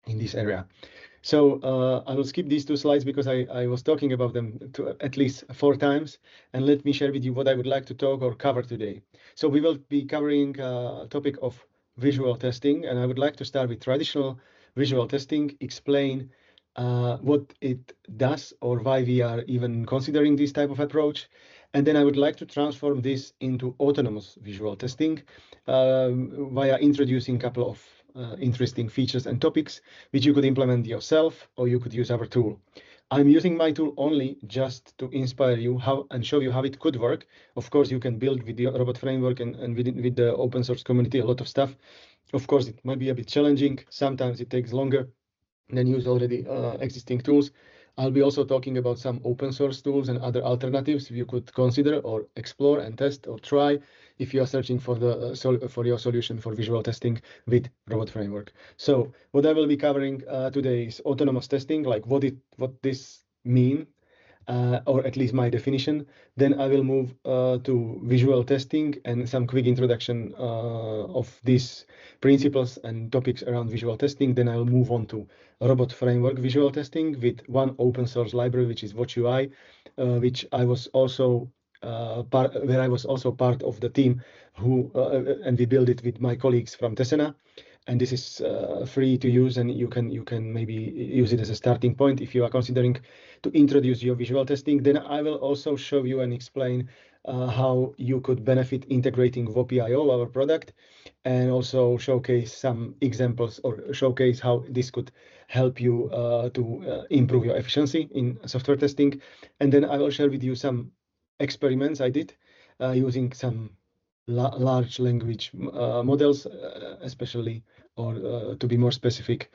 in this area. So I will skip these two slides because I was talking about them at least 4 times. And let me share with you what I would like to talk or cover today. So we will be covering a topic of visual testing. And I would like to start with traditional visual testing, explain what it does or why we are even considering this type of approach. And then I would like to transform this into autonomous visual testing via introducing a couple of interesting features and topics which you could implement yourself or you could use our tool. I'm using my tool only just to inspire you how and show you how it could work. Of course, you can build with the robot framework and with the open source community a lot of stuff. Of course, it might be a bit challenging. Sometimes it takes longer than use already existing tools. I'll be also talking about some open source tools and other alternatives you could consider or explore and test or try if you are searching for the for your solution for visual testing with robot framework. So what I will be covering today is autonomous testing, like what this mean, or at least my definition. Then I will move to visual testing and some quick introduction of these principles and topics around visual testing. Then I will move on to robot framework visual testing with one open source library, which is Wopee.io, which I was also where I was also part of the team who and we built it with my colleagues from Tesena. And this is free to use, and you can maybe use it as a starting point if you are considering to introduce your visual testing. Then I will also show you and explain how you could benefit integrating Wopee.io, our product, and also showcase some examples or showcase how this could help you to improve your efficiency in software testing. And then I will share with you some experiments I did using some large language models, especially, or to be more specific,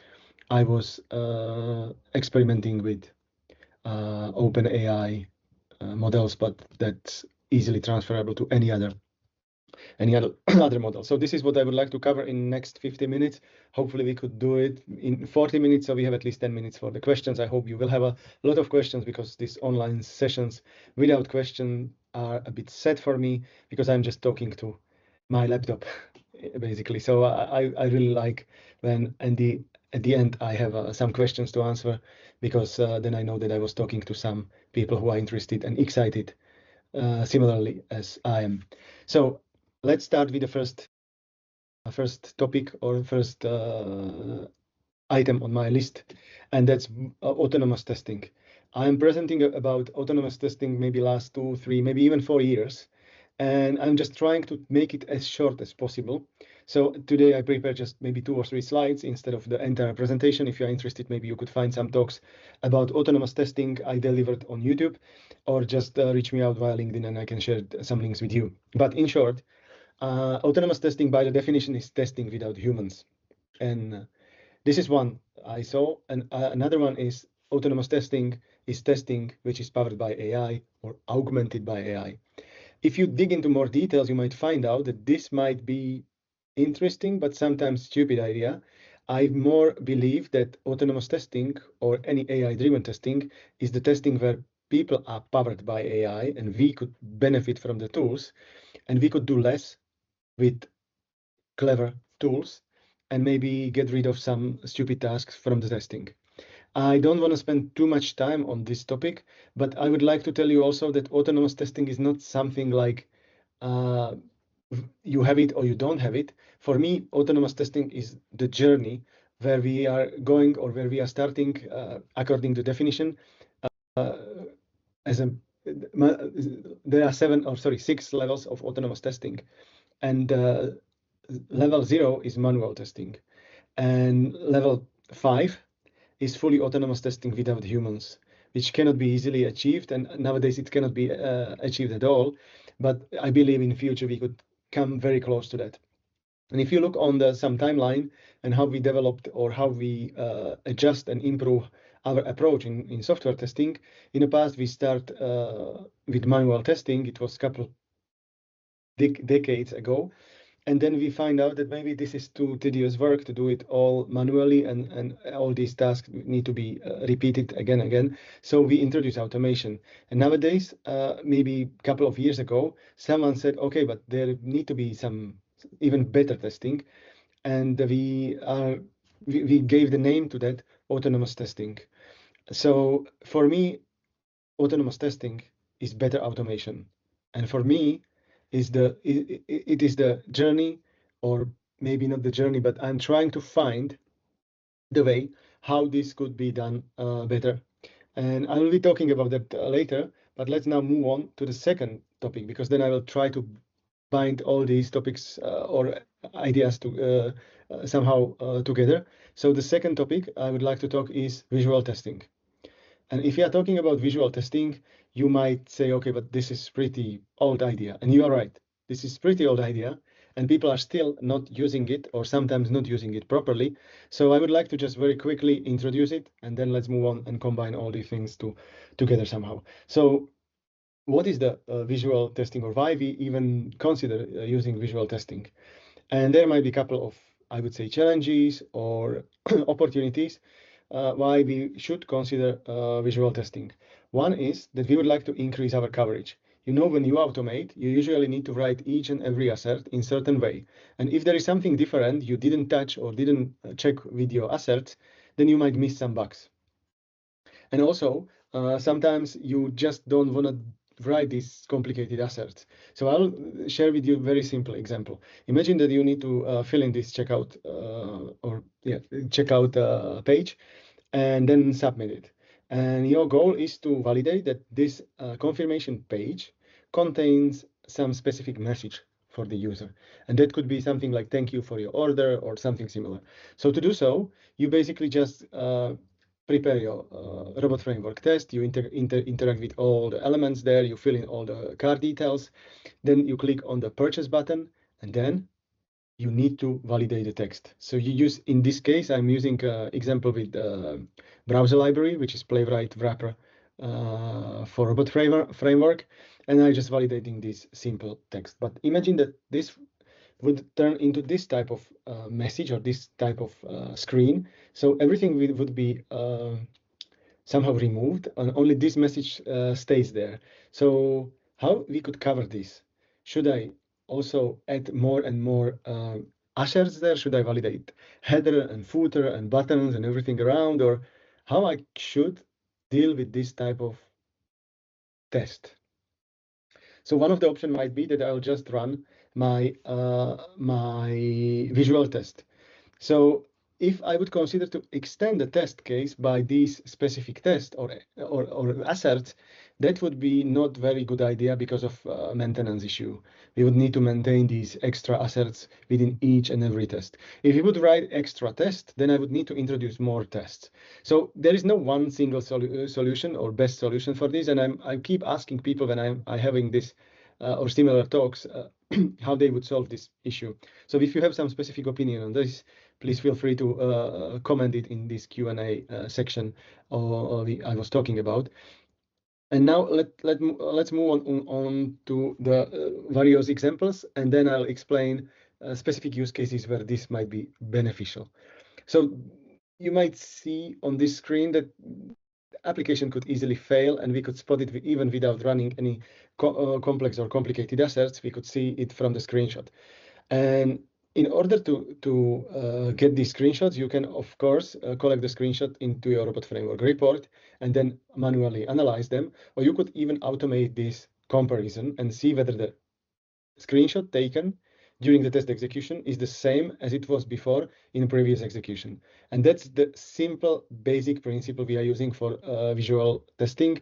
I was experimenting with OpenAI models, but that's easily transferable to any other other model. So this is what I would like to cover in next 50 minutes. Hopefully we could do it in 40 minutes, so we have at least 10 minutes for the questions. I hope you will have a lot of questions because these online sessions without question are a bit sad for me because I'm just talking to my laptop basically. So I really like when at the end I have some questions to answer because then I know that I was talking to some people who are interested and excited similarly as I am. So let's start with the first topic or first item on my list, and that's autonomous testing. I'm presenting about autonomous testing maybe last 2, 3, maybe even 4 years, and I'm just trying to make it as short as possible. So today I prepared just maybe 2 or 3 slides instead of the entire presentation. If you're interested, maybe you could find some talks about autonomous testing I delivered on YouTube, or just reach me out via LinkedIn and I can share some links with you. But in short, autonomous testing by the definition is testing without humans. And this is one I saw. And another one is autonomous testing is testing which is powered by AI or augmented by AI. If you dig into more details, you might find out that this might be interesting, but sometimes stupid idea. I more believe that autonomous testing or any AI-driven testing is the testing where people are powered by AI and we could benefit from the tools and we could do less with clever tools and maybe get rid of some stupid tasks from the testing. I don't want to spend too much time on this topic, but I would like to tell you also that autonomous testing is not something like you have it or you don't have it. For me, autonomous testing is the journey where we are going or where we are starting according to definition as a there are 6 levels of autonomous testing, and level 0 is manual testing, and level 5 is fully autonomous testing without humans, which cannot be easily achieved, and nowadays it cannot be achieved at all. But I believe in the future we could come very close to that. And if you look on some timeline and how we developed or how we adjust and improve our approach in software testing, in the past we start with manual testing. It was a couple decades ago. And then we find out that maybe this is too tedious work to do it all manually, and all these tasks need to be repeated again and again. So we introduce automation. And nowadays, maybe a couple of years ago, someone said, okay, but there need to be some even better testing. And we are we gave the name to that autonomous testing. So for me, autonomous testing is better automation. And for me, it is the journey, or maybe not the journey, but I'm trying to find the way how this could be done better. And I will be talking about that later, but let's now move on to the second topic, because then I will try to bind all these topics or ideas to somehow together. So the second topic I would like to talk is visual testing. And if you are talking about visual testing, you might say, okay, but this is pretty old idea. And you are right. This is pretty old idea, and people are still not using it, or sometimes not using it properly. So I would like to just very quickly introduce it, and then let's move on and combine all these things together somehow. So what is the visual testing, or why we even consider using visual testing? And there might be a couple of, I would say, challenges or opportunities why we should consider visual testing. One is that we would like to increase our coverage. You know, when you automate, you usually need to write each and every assert in certain way. And if there is something different you didn't touch or didn't check with your asserts, then you might miss some bugs. And also, sometimes you just don't want to write these complicated asserts. So I'll share with you a very simple example. Imagine that you need to fill in this checkout checkout page and then submit it. And your goal is to validate that this confirmation page contains some specific message for the user. And that could be something like thank you for your order or something similar. So to do so, you basically just prepare your robot framework test, you interact with all the elements there, you fill in all the card details, then you click on the purchase button, and then you need to validate the text. So you use, in this case, I'm using example with browser library, which is Playwright wrapper for robot framework, and I'm just validating this simple text. But imagine that this would turn into this type of message or this type of screen. So everything would be somehow removed, and only this message stays there. So how we could cover this? Should I also add more and more asserts there? Should I validate header and footer and buttons and everything around, or how I should deal with this type of test? So one of the options might be that I'll just run my visual test. So if I would consider to extend the test case by these specific tests or asserts, that would be not very good idea because of maintenance issue. We would need to maintain these extra asserts within each and every test. If you would write extra test, then I would need to introduce more tests. So there is no one single solution or best solution for this. And I keep asking people when I'm having this or similar talks, how they would solve this issue. So if you have some specific opinion on this, please feel free to comment it in this Q&A section I was talking about. And now let's move on to the various examples, and then I'll explain specific use cases where this might be beneficial. So you might see on this screen that application could easily fail, and we could spot it even without running any complex or complicated asserts. We could see it from the screenshot. And in order to get these screenshots, you can, of course, collect the screenshot into your robot framework report and then manually analyze them. Or you could even automate this comparison and see whether the screenshot taken during the test execution is the same as it was before in previous execution. And that's the simple basic principle we are using for visual testing.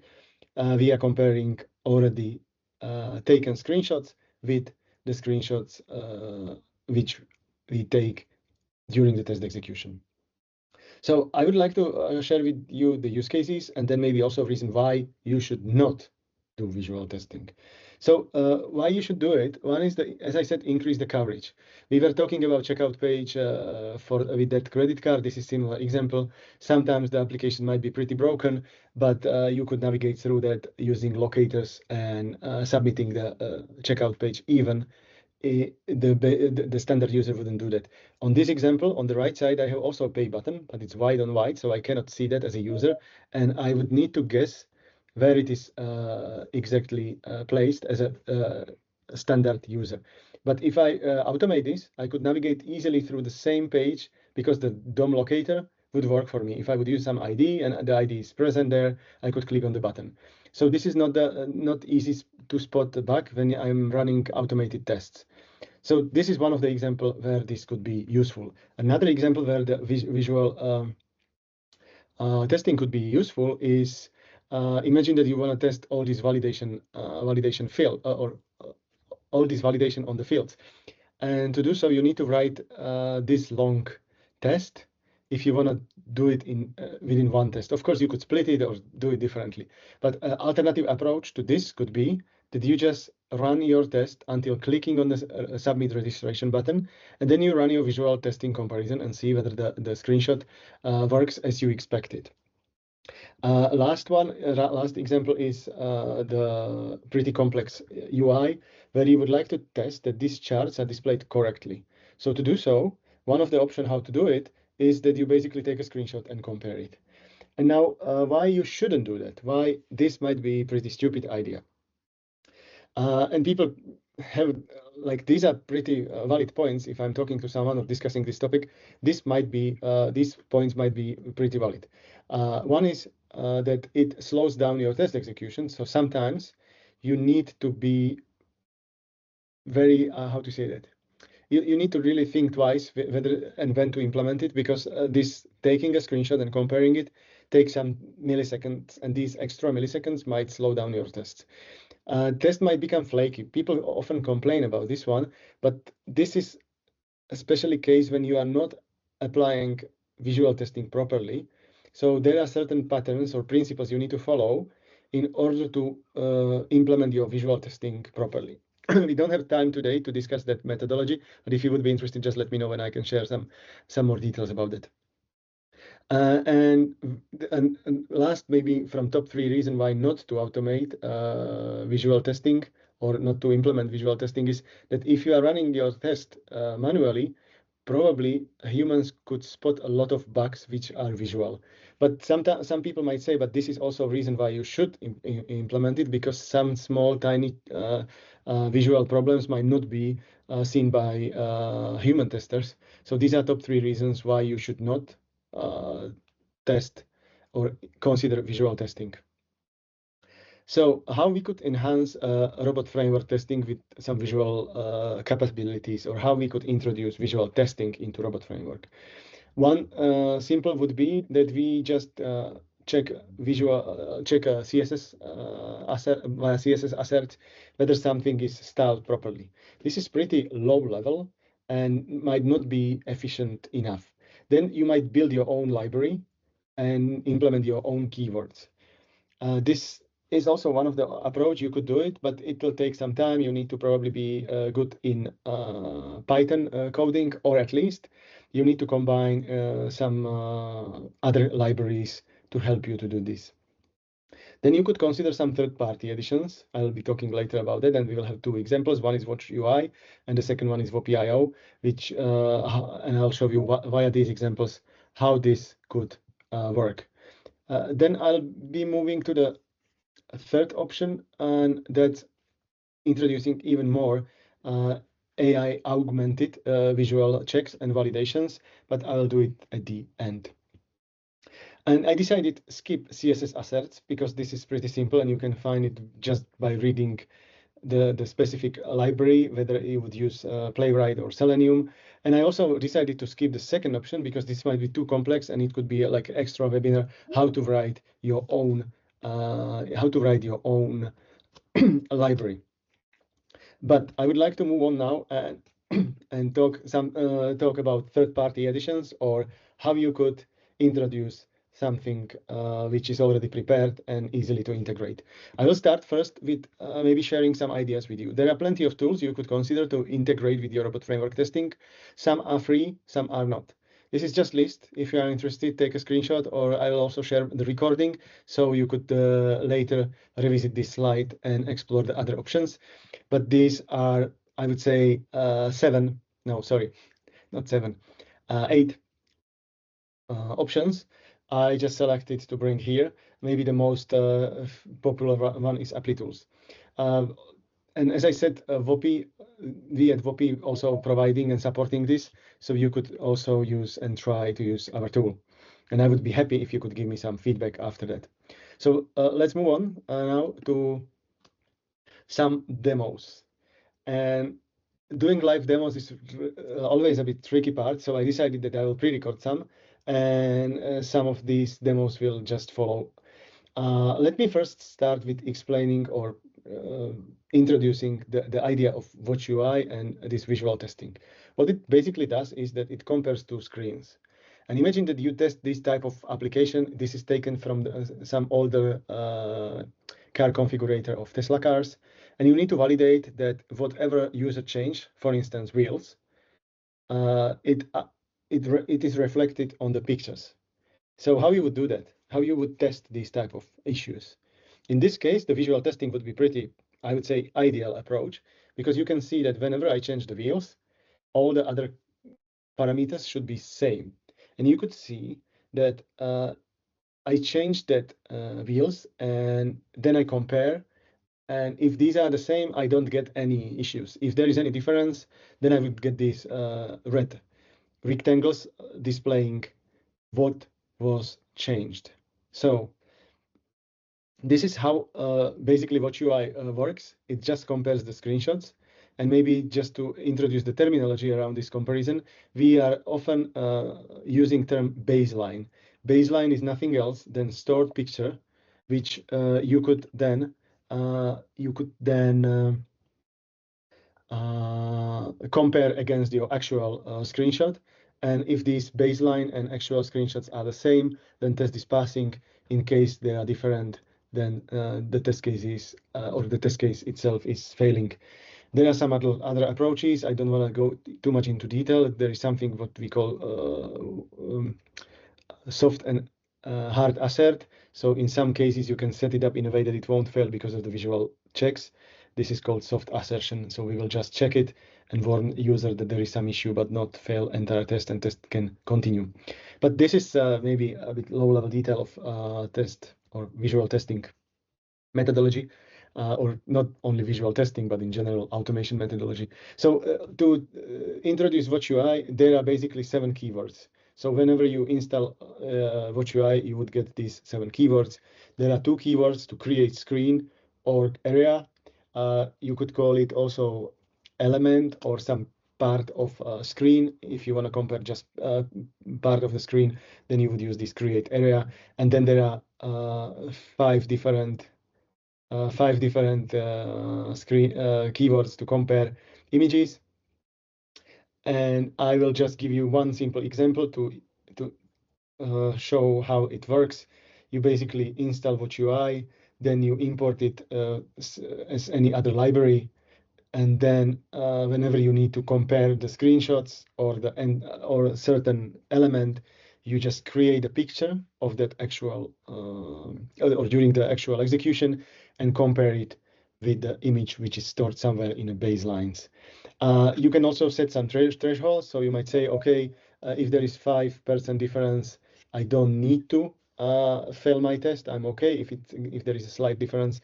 We are comparing already taken screenshots with the screenshots which we take during the test execution. So I would like to share with you the use cases, and then maybe also a reason why you should not do visual testing. So why you should do it? One is, as I said, increase the coverage. We were talking about checkout page with that credit card. This is similar example. Sometimes the application might be pretty broken, but you could navigate through that using locators and submitting the checkout page even the standard user wouldn't do that. On this example, on the right side, I have also a pay button, but it's white on white, so I cannot see that as a user. And I would need to guess where it is exactly placed as a standard user. But if I automate this, I could navigate easily through the same page because the DOM locator would work for me. If I would use some ID and the ID is present there, I could click on the button. So this is not easy to spot the bug when I'm running automated tests. So this is one of the examples where this could be useful. Another example where the visual testing could be useful is imagine that you want to test all these validation field or all this validation on the fields. And to do so, you need to write this long test if you want to do it within one test. Of course, you could split it or do it differently. But an alternative approach to this could be that you just run your test until clicking on the submit registration button, and then you run your visual testing comparison and see whether the screenshot works as you expected. Last example is the pretty complex UI, where you would like to test that these charts are displayed correctly. So to do so, one of the options how to do it is that you basically take a screenshot and compare it. And now, why you shouldn't do that? Why this might be a pretty stupid idea? And people have, like, these are pretty valid points. If I'm talking to someone or discussing this topic, these points might be pretty valid. One is that it slows down your test execution. So sometimes you need to be very, how to say that? You need to really think twice whether and when to implement it, because this taking a screenshot and comparing it takes some milliseconds, and these extra milliseconds might slow down your tests. Test might become flaky. People often complain about this one, but this is especially case when you are not applying visual testing properly. So there are certain patterns or principles you need to follow in order to implement your visual testing properly. We don't have time today to discuss that methodology, but if you would be interested, just let me know and I can share some more details about that. And last, maybe from top 3 reasons why not to automate visual testing or not to implement visual testing is that if you are running your test manually, probably humans could spot a lot of bugs which are visual. But sometimes some people might say, but this is also a reason why you should implement it, because some small, tiny visual problems might not be seen by human testers. So these are top 3 reasons why you should not test or consider visual testing. So how we could enhance robot framework testing with some visual capabilities, or how we could introduce visual testing into robot framework. One simple would be that we just check CSS via CSS assert whether something is styled properly. This is pretty low level and might not be efficient enough. Then you might build your own library and implement your own keywords. This is also one of the approach you could do it, but it will take some time. You need to probably be good in Python coding, or at least you need to combine some other libraries to help you to do this. Then you could consider some third-party editions. I'll be talking later about that, and we will have 2 examples. One is Watch UI, and the second one is Wopee.io, which and I'll show you via these examples how this could work. Then I'll be moving to the third option, and that's introducing even more AI augmented visual checks and validations, but I'll do it at the end. And I decided skip CSS asserts because this is pretty simple and you can find it just by reading the specific library, whether you would use Playwright or Selenium. And I also decided to skip the second option because this might be too complex and it could be like extra webinar, how to write your own library. But I would like to move on now and talk about third-party editions, or how you could introduce something which is already prepared and easily to integrate. I will start first with maybe sharing some ideas with you. There are plenty of tools you could consider to integrate with your robot framework testing. Some are free, some are not. This is just list. If you are interested, take a screenshot, or I will also share the recording so you could later revisit this slide and explore the other options. But these are, I would say, 8 options. I just selected to bring here. Maybe the most popular one is Apply Tools. And as I said, Wopee, we at Wopee also providing and supporting this, so you could also use and try to use our tool. And I would be happy if you could give me some feedback after that. So let's move on now to some demos. And doing live demos is always a bit tricky part, so I decided that I will pre-record some, and some of these demos will just follow. Let me first start with explaining or introducing the idea of Watch UI and this visual testing. What it basically does is that it compares two screens. And imagine that you test this type of application. This is taken from some older car configurator of Tesla cars. And you need to validate that whatever user change, for instance, wheels, it is reflected on the pictures. So how you would do that? How you would test these type of issues? In this case, the visual testing would be pretty, I would say, ideal approach, because you can see that whenever I change the wheels, all the other parameters should be same. And you could see that I changed that wheels, and then I compare. And if these are the same, I don't get any issues. If there is any difference, then I would get these red rectangles displaying what was changed. So this is how basically Watch UI works. It just compares the screenshots. And maybe just to introduce the terminology around this comparison, we are often using term baseline. Baseline is nothing else than stored picture, which you could then compare against your actual screenshot. And if these baseline and actual screenshots are the same, then test is passing. In case they are different, then the test case is, or the test case itself is failing. There are some other approaches. I don't want to go too much into detail. There is something what we call soft and hard assert. So in some cases, you can set it up in a way that it won't fail because of the visual checks. This is called soft assertion. So we will just check it and warn user that there is some issue, but not fail entire test, and test can continue. But this is maybe a bit low level detail of test or visual testing methodology, or not only visual testing, but in general automation methodology. So to introduce Watch UI, there are basically 7 keywords. So whenever you install Watch UI, you would get these 7 keywords. There are 2 keywords to create screen or area. You could call it also element or some part of screen. If you want to compare just part of the screen, then you would use this create area. And then there are 5 different screen keywords to compare images. And I will just give you one simple example to show how it works. You basically install Watch UI, then you import it as any other library, and then whenever you need to compare the screenshots or or a certain element, you just create a picture of that actual or during the actual execution and compare it with the image which is stored somewhere in the baselines. You can also set some thresholds. So you might say, okay, if there is 5% difference, I don't need to fail my test. I'm okay if there is a slight difference,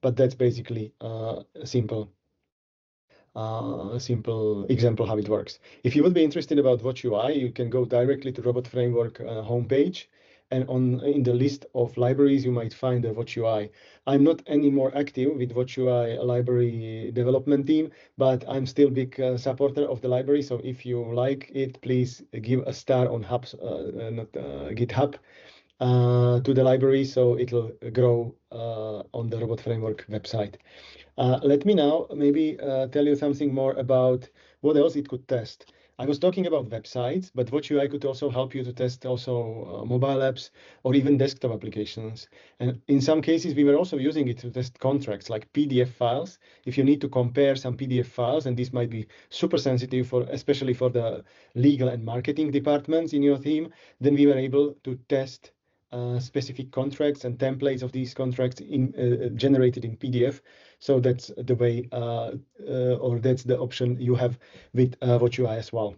but that's basically a simple example how it works. If you would be interested about Watch UI, you can go directly to Robot Framework homepage, and in the list of libraries, you might find the Watch UI. I'm not any more active with Watch UI library development team, but I'm still big supporter of the library. So if you like it, please give a star on GitHub to the library, so it'll grow on the Robot Framework website. Let me now maybe tell you something more about what else it could test. I was talking about websites, but Watch UI could also help you to test also mobile apps or even desktop applications. And in some cases, we were also using it to test contracts like PDF files. If you need to compare some PDF files, and this might be super sensitive especially for the legal and marketing departments in your team, then we were able to test specific contracts and templates of these contracts generated in PDF. So that's the way, or that's the option you have with Watch UI as well.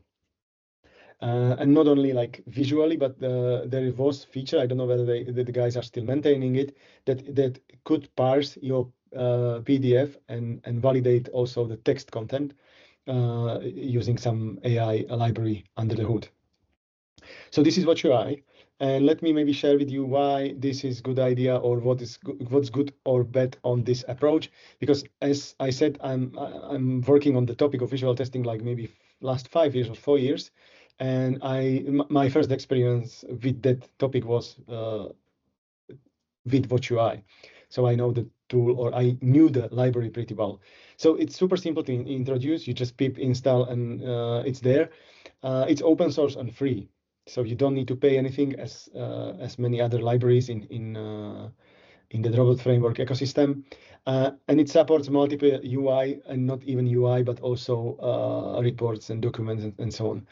And not only like visually, but there was feature, I don't know whether the guys are still maintaining it, that could parse your PDF and validate also the text content using some AI library under the hood. So this is Wopee.io, and let me maybe share with you why this is good idea or what's good or bad on this approach. Because as I said, I'm working on the topic of visual testing like maybe last 5 years or 4 years, and my first experience with that topic was with Wopee.io. So I know the tool, or I knew the library pretty well. So it's super simple to introduce. You just pip install and it's there. It's open source and free, so you don't need to pay anything as many other libraries in the robot framework ecosystem. And it supports multiple UI, and not even UI, but also reports and documents and so on.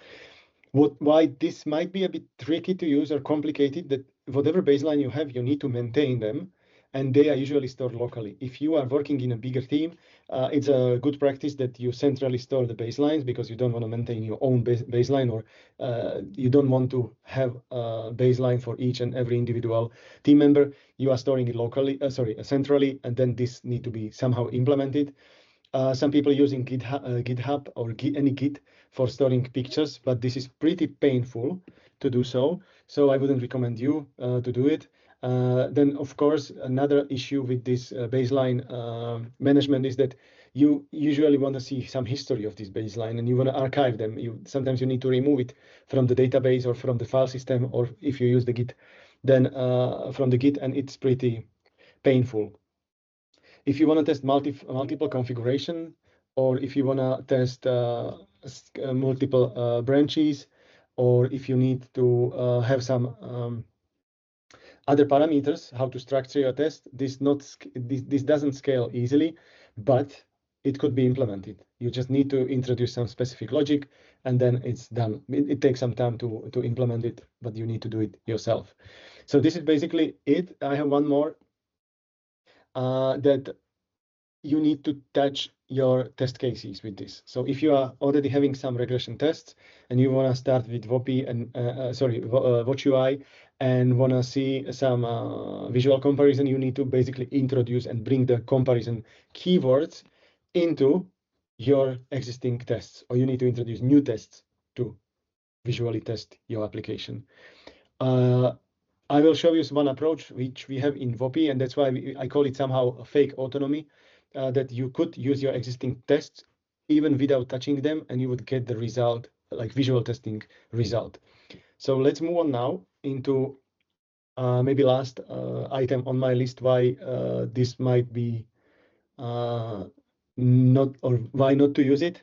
Why this might be a bit tricky to use or complicated, that whatever baseline you have, you need to maintain them, and they are usually stored locally. If you are working in a bigger team, it's a good practice that you centrally store the baselines, because you don't want to maintain your own baseline, or you don't want to have a baseline for each and every individual team member. You are storing it locally, centrally, and then this need to be somehow implemented. Some people using GitHub or any Git for storing pictures, but this is pretty painful to do so. So I wouldn't recommend you to do it. Then, of course, another issue with this baseline management is that you usually want to see some history of this baseline, and you want to archive them. Sometimes you need to remove it from the database or from the file system, or if you use the Git, then from the Git, and it's pretty painful. If you want to test multiple configuration, or if you want to test multiple branches, or if you need to have some other parameters, how to structure your test, this doesn't scale easily, but it could be implemented. You just need to introduce some specific logic, and then it's done. It takes some time to implement it, but you need to do it yourself. So this is basically it. I have one more that you need to touch your test cases with this. So if you are already having some regression tests and you want to start with Wopee and Wopee.io and want to see some visual comparison, you need to basically introduce and bring the comparison keywords into your existing tests, or you need to introduce new tests to visually test your application. I will show you one approach which we have in Wopee, and that's why I call it somehow a fake autonomy, that you could use your existing tests even without touching them, and you would get the result, like visual testing result. So let's move on now into maybe last item on my list, why this might be not, or why not to use it.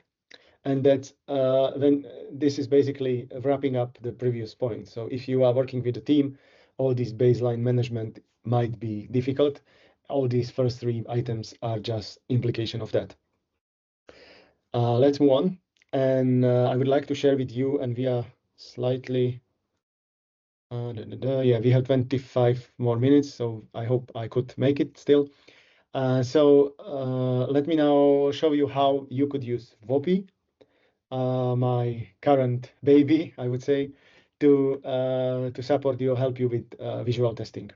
And that's then this is basically wrapping up the previous point. So if you are working with a team, all this baseline management might be difficult. All these first three items are just implication of that. Let's move on. And I would like to share with you, and we are slightly, yeah, we have 25 more minutes, so I hope I could make it still. So let me now show you how you could use Wopee, my current baby, I would say, to support you, help you with visual testing.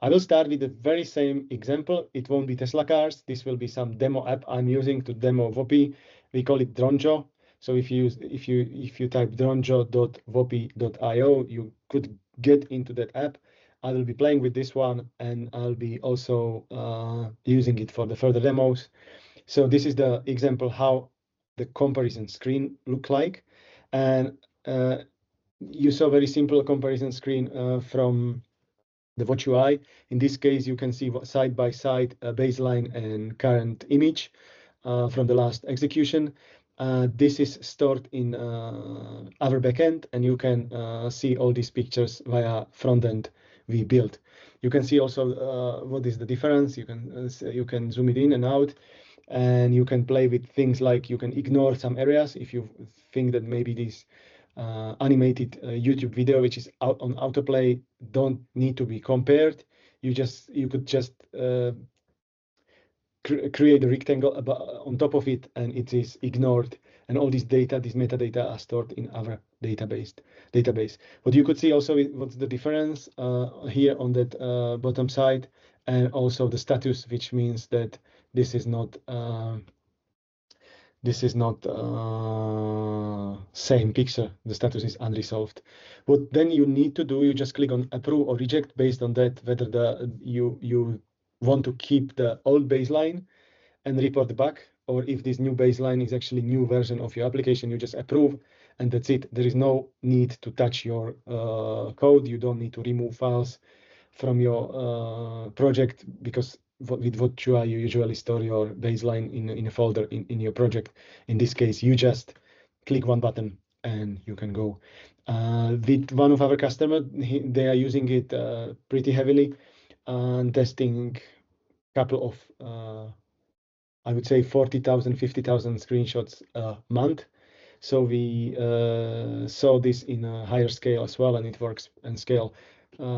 I will start with the very same example. It won't be Tesla cars. This will be some demo app I'm using to demo Wopee. We call it Dronjo. So if you type dronjo.wopee.io, you could get into that app. I will be playing with this one, and I'll be also using it for the further demos. So this is the example how the comparison screen look like. And you saw very simple comparison screen from the Wopee. In this case, you can see side by side baseline and current image from the last execution. This is stored in our backend, and you can see all these pictures via front end we built. You can see also what is the difference. You can zoom it in and out, and you can play with things like you can ignore some areas if you think that maybe this animated YouTube video, which is out on autoplay, don't need to be compared. You could just create a rectangle on top of it, and it is ignored, and all this data, this metadata, are stored in our database. What you could see also is what's the difference here on that bottom side, and also the status, which means that this is not same picture. The status is unresolved. What then you need to do, you just click on approve or reject based on that, whether you want to keep the old baseline and report back, or if this new baseline is actually new version of your application, you just approve, and that's it. There is no need to touch your code. You don't need to remove files from your project, because with Wopee.io you usually store your baseline in a folder in your project. In this case, you just click one button and you can go. With one of our customers, they are using it pretty heavily and testing a couple of I would say 40,000, 50,000 screenshots a month. So we saw this in a higher scale as well, and it works and scale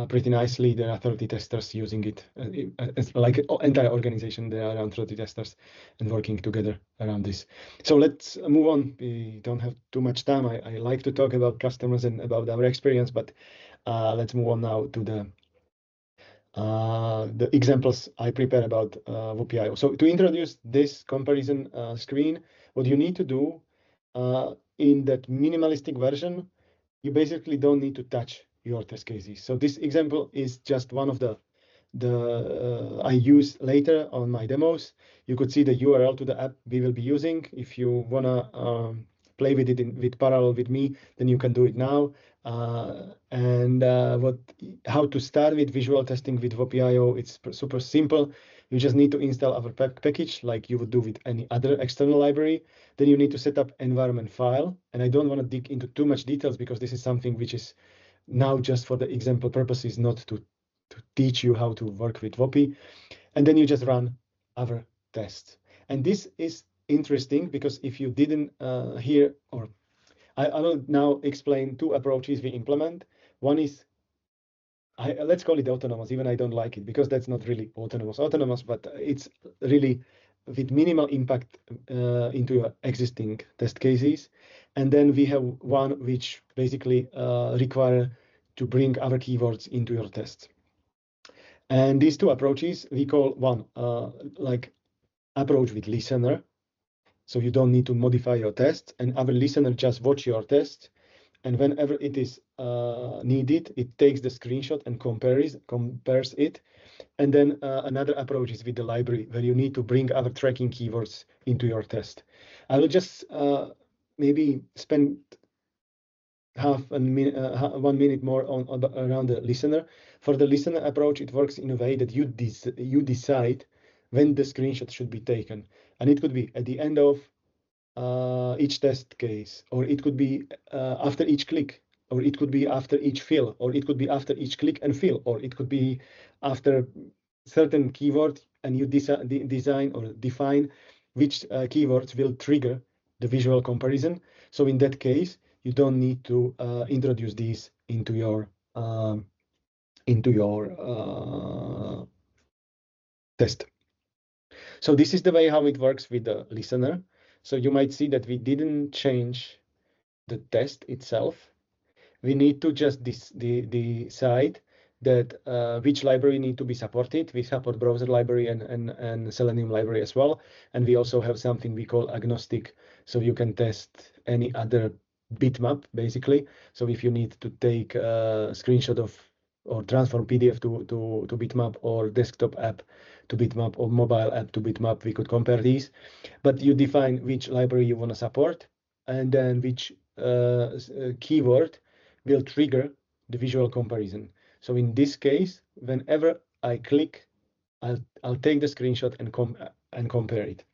pretty nicely. There are 30 testers using it. It's like an entire organization, there are around 30 testers and working together around this. So let's move on. We don't have too much time. I like to talk about customers and about our experience, but let's move on now to the examples I prepare about Wopee.io. So to introduce this comparison screen, what you need to do in that minimalistic version, you basically don't need to touch your test cases. So this example is just one of the I use later on my demos. You could see the URL to the app we will be using. If you wanna play with it with parallel with me, then you can do it now. How to start with visual testing with Wopee.io, it's super simple. You just need to install our package like you would do with any other external library. Then you need to set up environment file. And I don't want to dig into too much details because this is something which is now just for the example purposes, not to teach you how to work with Wopee. And then you just run our tests. And this is interesting because if you didn't hear, or I will now explain two approaches we implement. One is, let's call it autonomous, even I don't like it because that's not really autonomous, but it's really with minimal impact into your existing test cases. And then we have one which basically require to bring other keywords into your tests. And these two approaches, we call one like approach with listener. So you don't need to modify your test, and our listener just watch your test. And whenever it is needed, it takes the screenshot and compares it. And then another approach is with the library, where you need to bring other tracking keywords into your test. I will just maybe spend 1 minute more around the listener. For the listener approach, it works in a way that you decide when the screenshot should be taken. And it could be at the end of each test case, or it could be after each click, or it could be after each fill, or it could be after each click and fill, or it could be after certain keyword, and you design or define which keywords will trigger the visual comparison. So in that case, you don't need to introduce these into your test. So this is the way how it works with the listener. So you might see that we didn't change the test itself. We need to just decide that which library need to be supported. We support browser library and Selenium library as well. And we also have something we call agnostic. So you can test any other bitmap, basically. So if you need to take a screenshot of or transform PDF to bitmap, or desktop app to bitmap, or mobile app to bitmap, we could compare these. But you define which library you want to support, and then which keyword will trigger the visual comparison. So in this case, whenever I click, I'll take the screenshot and compare it.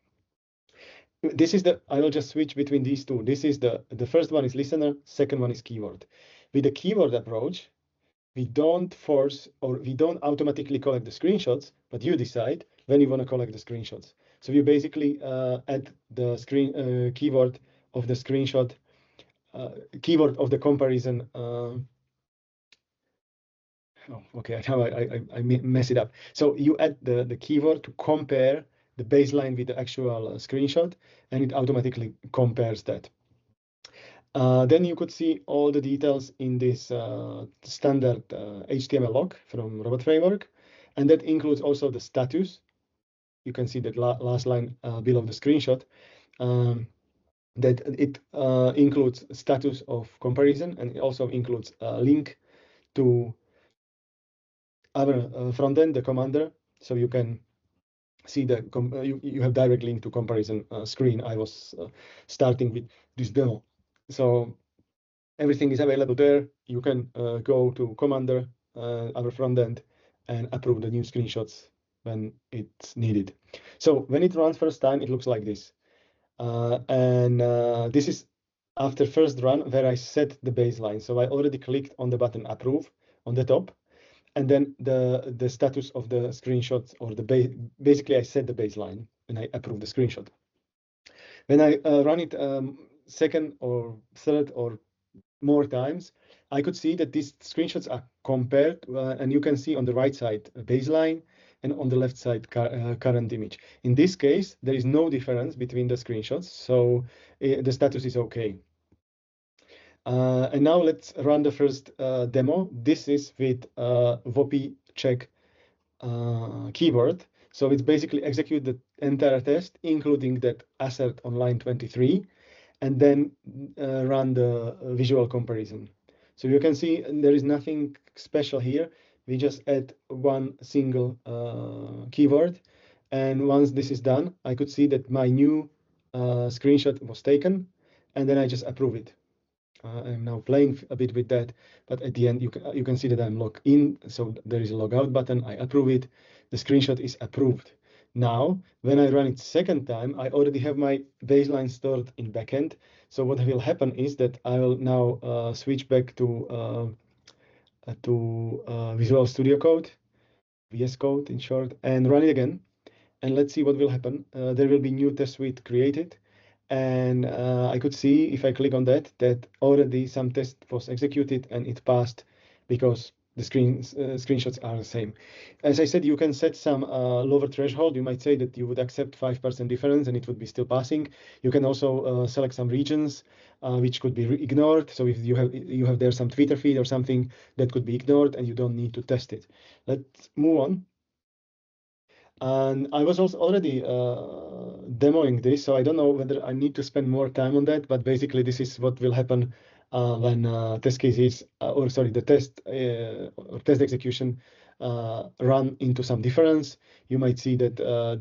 This is I will just switch between these two. This is the first one is listener, second one is keyword. With the keyword approach, we don't force or we don't automatically collect the screenshots, but you decide when you want to collect the screenshots. So you basically add the keyword of the screenshot, keyword of the comparison. Okay, now I mess it up. So you add the keyword to compare the baseline with the actual screenshot, and it automatically compares that. Then you could see all the details in this standard HTML log from Robot Framework, and that includes also the status. You can see that last line below the screenshot, that it includes status of comparison, and it also includes a link to our front end, the commander, so you can see the you have direct link to comparison screen. I was starting with this demo, so everything is available there. You can go to commander, our front end, and approve the new screenshots when it's needed. So when it runs first time, it looks like this. This is after first run where I set the baseline. So I already clicked on the button approve on the top, and then the status of the screenshots, or basically I set the baseline and I approve the screenshot. When I run it second or third or more times, I could see that these screenshots are compared, and you can see on the right side baseline and on the left side current image. In this case, there is no difference between the screenshots, so the status is okay. And now let's run the first demo. This is with Wopee check keyword. So it's basically execute the entire test, including that assert on line 23, and then run the visual comparison. So you can see there is nothing special here. We just add one single keyword. And once this is done, I could see that my new screenshot was taken, and then I just approve it. I'm now playing a bit with that, but at the end you can see that I'm logged in. So there is a logout button. I approve it. The screenshot is approved. Now, when I run it second time, I already have my baseline stored in backend. So what will happen is that I will now switch back to Visual Studio Code, VS Code in short, and run it again. And let's see what will happen. There will be new test suite created. And I could see, if I click on that already some test was executed and it passed because the screenshots are the same. As I said, you can set some lower threshold. You might say that you would accept 5% difference and it would be still passing. You can also select some regions which could be ignored. So if you have there some Twitter feed or something that could be ignored and you don't need to test it. Let's move on. And I was also already demoing this, so I don't know whether I need to spend more time on that, but basically this is what will happen when test cases, the test or test execution run into some difference. You might see that at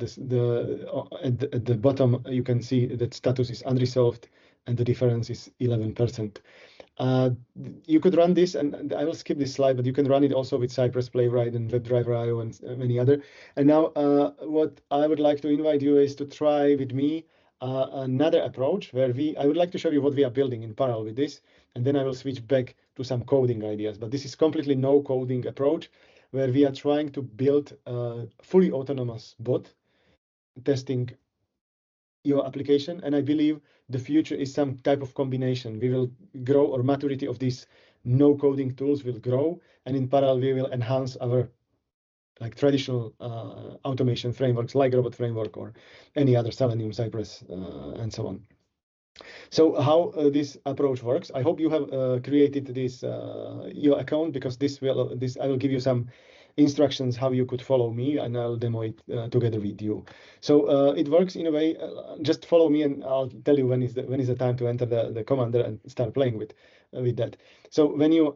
the bottom, you can see that status is unresolved and the difference is 11%. You could run this, and I will skip this slide, but you can run it also with Cypress, Playwright, and WebDriver.io, and many other. And now what I would like to invite you is to try with me another approach where I would like to show you what we are building in parallel with this, and then I will switch back to some coding ideas. But this is completely no coding approach where we are trying to build a fully autonomous bot testing your application. And I believe the future is some type of combination. We will grow, or maturity of these no coding tools will grow, and in parallel we will enhance our traditional automation frameworks like Robot Framework or any other, Selenium, Cypress, and so on. So how this approach works, I hope you have created this your account, because I will give you some instructions how you could follow me, and I'll demo it together with you. So it works in a way, just follow me and I'll tell you when is the time to enter the commander and start playing with that. So when you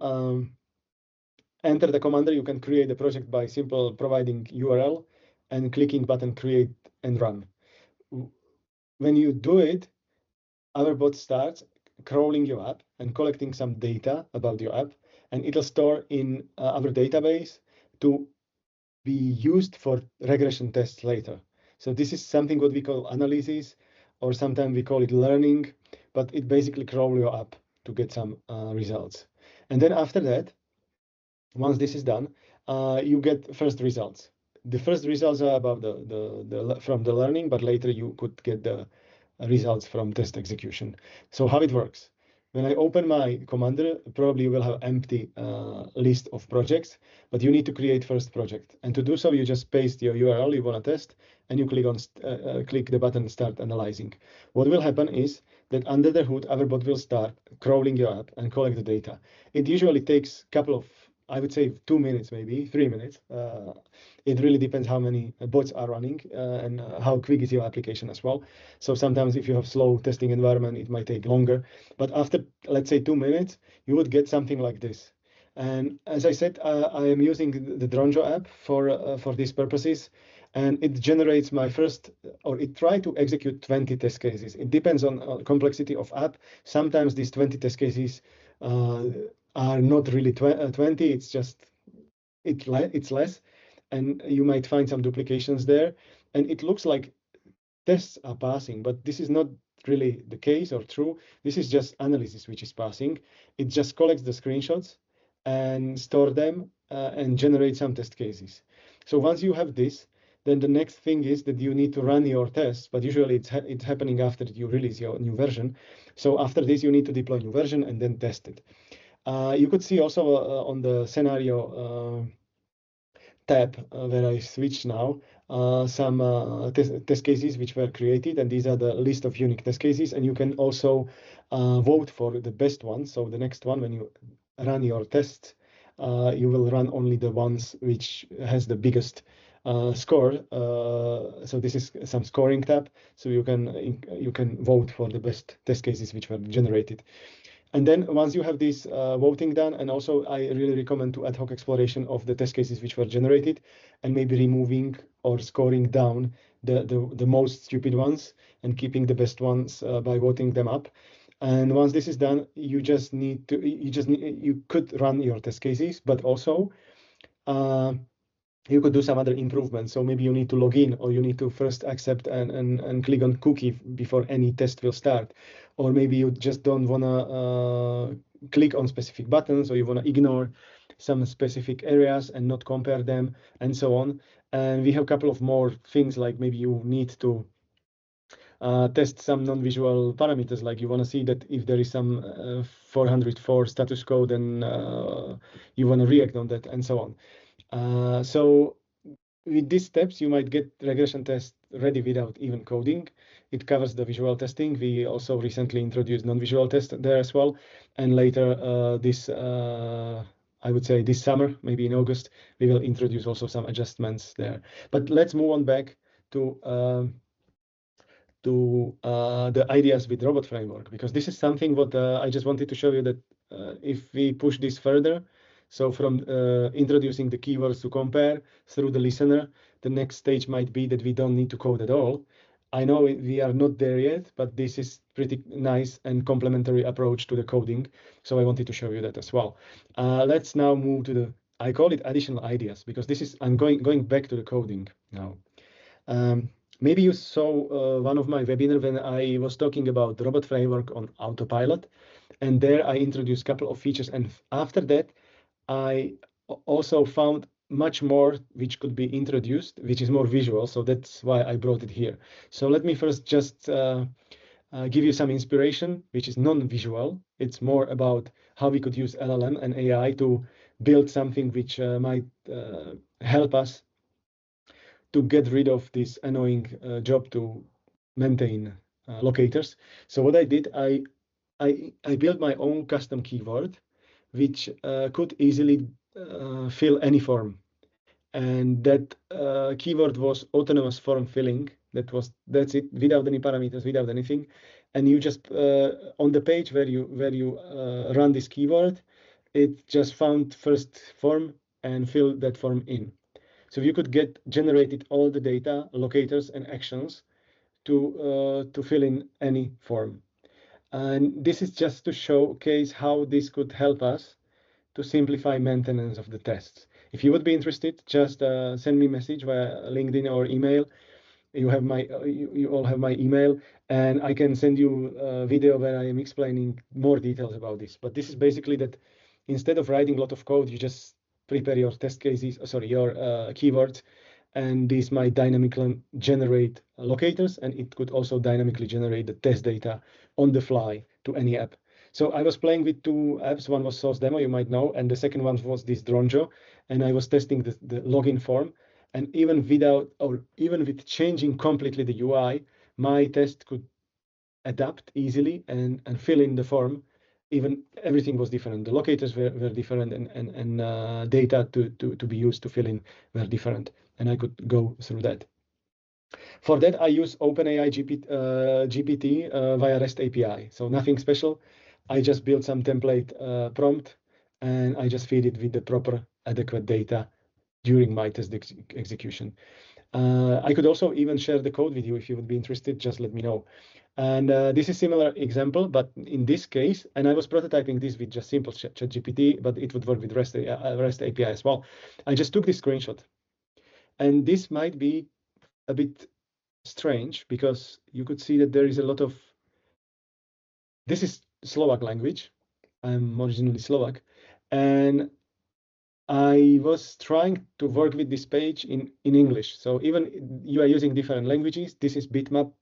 enter the commander, you can create a project by simple providing URL and clicking button create and run. When you do it, our bot starts crawling your app and collecting some data about your app, and it'll store in our database to be used for regression tests later. So this is something what we call analysis, or sometimes we call it learning, but it basically crawl your app to get some results. And then after that, once this is done, you get first results. The first results are about from the learning, but later you could get the results from test execution. So how it works? When I open my Commander, probably you will have empty list of projects, but you need to create first project. And to do so, you just paste your URL you want to test, and you click on click the button Start Analyzing. What will happen is that under the hood, our bot will start crawling your app and collect the data. It usually takes a couple of, I would say 2 minutes, maybe 3 minutes. It really depends how many bots are running and how quick is your application as well. So sometimes if you have slow testing environment, it might take longer. But after, let's say 2 minutes, you would get something like this. And as I said, I am using the Dronjo app for these purposes, and it generates my first, or it tries to execute 20 test cases. It depends on complexity of app. Sometimes these 20 test cases are not really 20. It's just it's less, and you might find some duplications there. And it looks like tests are passing, but this is not really the case or true. This is just analysis which is passing. It just collects the screenshots and store them and generate some test cases. So once you have this, then the next thing is that you need to run your tests, but usually it's happening after you release your new version. So after this, you need to deploy new version and then test it. You could see also on the scenario tab where I switch now, some test cases which were created, and these are the list of unique test cases, and you can also vote for the best one. So the next one, when you run your tests, you will run only the ones which has the biggest score. So this is some scoring tab, so you can vote for the best test cases which were generated. And then once you have this voting done, and also I really recommend to ad hoc exploration of the test cases which were generated, and maybe removing or scoring down the most stupid ones and keeping the best ones by voting them up. And once this is done, you could run your test cases, but also you could do some other improvements. So maybe you need to log in, or you need to first accept and click on cookie before any test will start. Or maybe you just don't want to click on specific buttons, or you want to ignore some specific areas and not compare them, and so on. And we have a couple of more things, like maybe you need to test some non-visual parameters, like you want to see that if there is some 404 status code, then you want to react on that, and so on. So with these steps, you might get regression test ready without even coding. It covers the visual testing. We also recently introduced non-visual test there as well. And later I would say this summer, maybe in August, we will introduce also some adjustments there. But let's move on back to the ideas with robot framework, because this is something what I just wanted to show you, that if we push this further, so from introducing the keywords to compare through the listener, the next stage might be that we don't need to code at all. I know we are not there yet, but this is pretty nice and complementary approach to the coding. So I wanted to show you that as well. Let's now move to the, I call it additional ideas, because this is, I'm going back to the coding now. Maybe you saw one of my webinars when I was talking about the robot framework on autopilot, and there I introduced a couple of features, and after that I also found much more which could be introduced, which is more visual, so that's why I brought it here. So let me first just give you some inspiration, which is non-visual. It's more about how we could use LLM and AI to build something which might help us to get rid of this annoying job to maintain locators. So what I did, I built my own custom keyword, which could easily fill any form. And that keyword was autonomous form filling. That's it, without any parameters, without anything. And you just on the page where you run this keyword, it just found first form and fill that form in. So you could get generated all the data, locators, and actions to fill in any form. And this is just to showcase how this could help us to simplify maintenance of the tests. If you would be interested, just send me a message via LinkedIn or email. You have my you all have my email, and I can send you a video where I am explaining more details about this. But this is basically that instead of writing a lot of code, you just prepare your test cases, your keywords, and this might dynamically generate locators, and it could also dynamically generate the test data on the fly to any app. So I was playing with two apps. One was Source Demo, you might know, and the second one was this Dronjo. And I was testing the login form. And even with changing completely the UI, my test could adapt easily and fill in the form. Even everything was different. The locators were different, and data to be used to fill in were different. And I could go through that. For that, I use OpenAI GPT via REST API. So nothing special. I just built some template prompt, and I just feed it with the proper adequate data during my test execution. I could also even share the code with you if you would be interested. Just let me know. And this is similar example, but in this case, and I was prototyping this with just simple ChatGPT, but it would work with REST API as well. I just took this screenshot, and this might be a bit strange because you could see that there is a lot of, this is Slovak language. I'm originally Slovak, and I was trying to work with this page in English. So even you are using different languages, this is bitmap,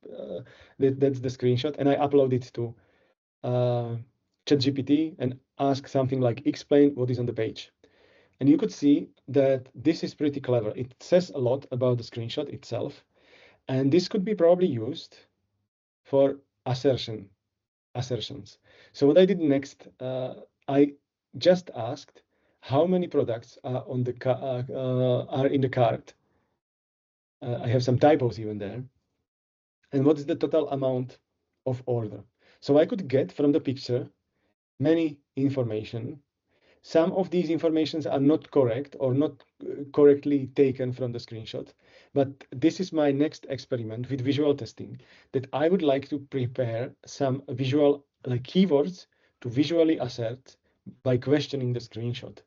that's the screenshot, and I upload it to ChatGPT and ask something like explain what is on the page. And you could see that this is pretty clever. It says a lot about the screenshot itself, and this could be probably used for assertions. So what I did next, I just asked how many products are on the are in the cart. I have some typos even there. And what is the total amount of order? So I could get from the picture many information. Some of these informations are not correct or not correctly taken from the screenshot. But this is my next experiment with visual testing, that I would like to prepare some visual like keywords to visually assert by questioning the screenshot.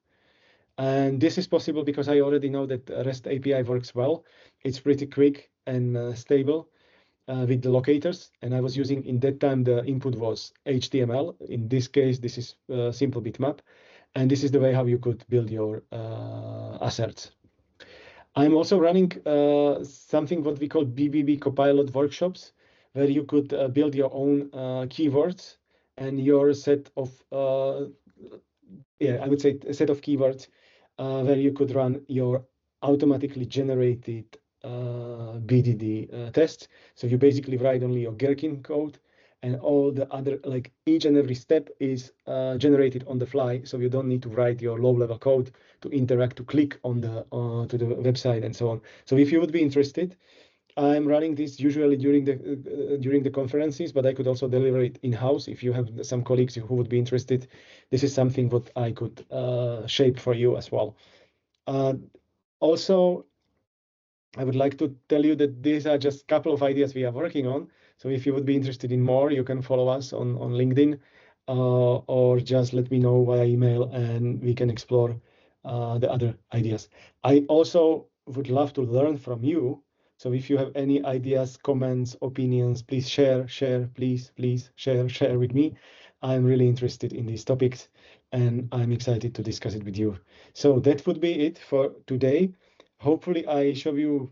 And this is possible because I already know that REST API works well. It's pretty quick and stable with the locators. And I was using, in that time, the input was HTML. In this case, this is simple bitmap. And this is the way how you could build your asserts. I'm also running something what we call BBB Copilot workshops, where you could build your own keywords and your set of, I would say a set of keywords where you could run your automatically generated BDD tests. So you basically write only your Gherkin code, and all the other, like each and every step is generated on the fly. So you don't need to write your low-level code to interact, to click on the to the website and so on. So if you would be interested, I'm running this usually during the conferences, but I could also deliver it in-house if you have some colleagues who would be interested. This is something what I could shape for you as well. Also, I would like to tell you that these are just a couple of ideas we are working on. So if you would be interested in more, you can follow us on LinkedIn or just let me know via email and we can explore the other ideas. I also would love to learn from you. So if you have any ideas, comments, opinions, please share, please share with me. I'm really interested in these topics and I'm excited to discuss it with you. So that would be it for today. Hopefully I show you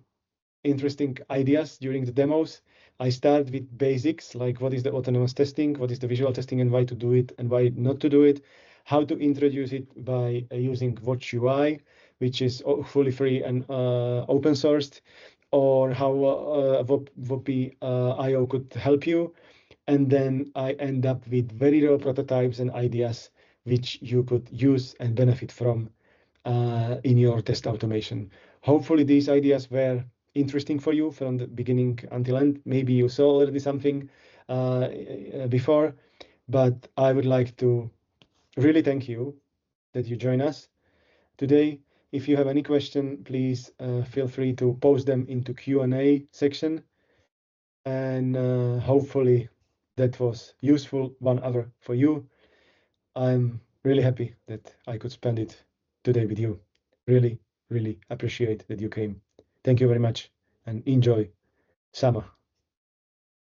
interesting ideas during the demos. I start with basics, like what is the autonomous testing, what is the visual testing and why to do it and why not to do it, how to introduce it by using Watch UI, which is fully free and open sourced, or how Wopee.io could help you. And then I end up with very real prototypes and ideas which you could use and benefit from in your test automation. Hopefully these ideas were interesting for you from the beginning until end. Maybe you saw already something before, but I would like to really thank you that you join us today. If you have any question, please feel free to post them into Q&A section. And hopefully that was useful 1 hour for you. I'm really happy that I could spend it today with you. Really, really appreciate that you came. Thank you very much and enjoy summer.